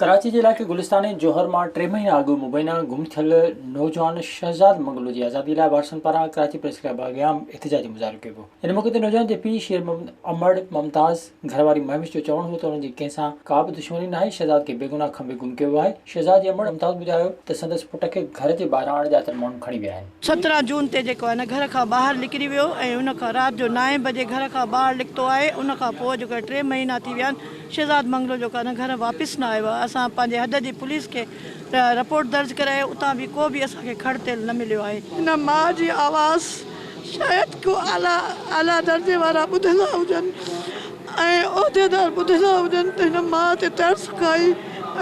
कराची जिला के गुलिस्तान जौहर में 3 महीना अॻु मुबैना गुम थियल नौजवान शहजाद मंगलो की आज़ादी लाइ वारसनि पारां कराची प्रेस क्लब अॻियां एहतजाजी मुज़ाहिरो कयो वियो। इन मौक़े ते नौजवान जे पीउ शेर अमड़ मुमताज़ घरवारी महविश जो चवणु हो त उन्हनि जी कंहिंसां का बि दुश्मनी नाहे। शहजाद खे बेगुनाह खंबे गुम कयो आहे। शहजाद अमड़ मुमताज़ ॿुधायो त संदसि पुट खे घर जे ॿाहिरां अणॼातल माण्हू खणी विया आहिनि। 17 जून ते जेको आहे न घर खां ॿाहिरि निकिरी वियो ऐं उन खां राति जो 9 बजे घर खां ॿाहिरि निकितो आहे। उन खां पोइ जेको 3 महीना थी विया आहिनि। शहजाद मंगलो जेको आहे न घर वापसि न आयो आहे। असां पंहिंजे हद जी पुलिस के रिपोर्ट दर्ज कराए उतां बि को बि असांखे खड़ तेल न मिलियो आहे। हिन माउ जी आवाज़ शायदि को आला दर्जे वारा ॿुधंदा हुजनि ऐं उहिदेदार ॿुधंदा हुजनि त हिन माउ ते तरस खाई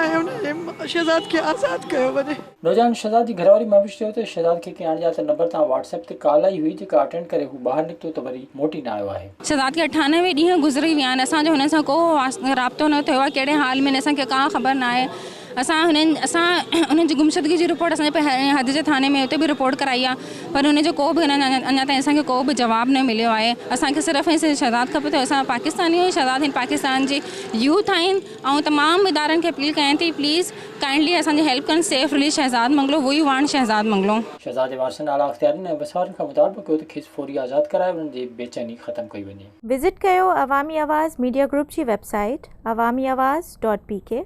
ऐं उन शहजाद खे आज़ादु कयो वञे। नौजवान शहजाद की घरवारी महविश चयो त शहजाद खे कंहिं अणॼातल नंबर तां व्हाट्सएप ते कॉल आई हुई जेका अटेंड करे हू ॿाहिरि निकितो त वरी मोटी न आयो आहे। शहजाद के 98 ॾींहं गुज़री विया आहिनि। असांजो हुन सां को राब्तो न थियो आहे। कहिड़े हाल में असांखे का ख़बर न आहे। असां उन्हनि जी गुमशुदगी जी रिपोर्ट असांजे हद जे थाने में उते बि रिपोर्ट कराई आहे पर उनजो को बि अञा ताईं असांखे को बि जवाबु न मिलियो आहे। असांखे सिर्फ़ु ऐं शहजाद खपे त असां पाकिस्तानी आहियूं। शहजाद हिन पाकिस्तान जी यूथ आहिनि ऐं तमामु इदारनि खे अपील कयां थी प्लीज़ काइंडली असांजी हेल्प कनि। Safe release Shahzad Manglo we want Shahzad Manglo. Shahzad जे वारसनि आला अख़्तियारनि ऐं वसवारनि खां मुतालबो कयो त खेसि फौरी आज़ादु कराए उन्हनि जी बेचैनी ख़तमु कई वञे। विज़िट कयो अवामी आवाज़ मीडिया ग्रुप जी वेबसाइट awamiawaz.pk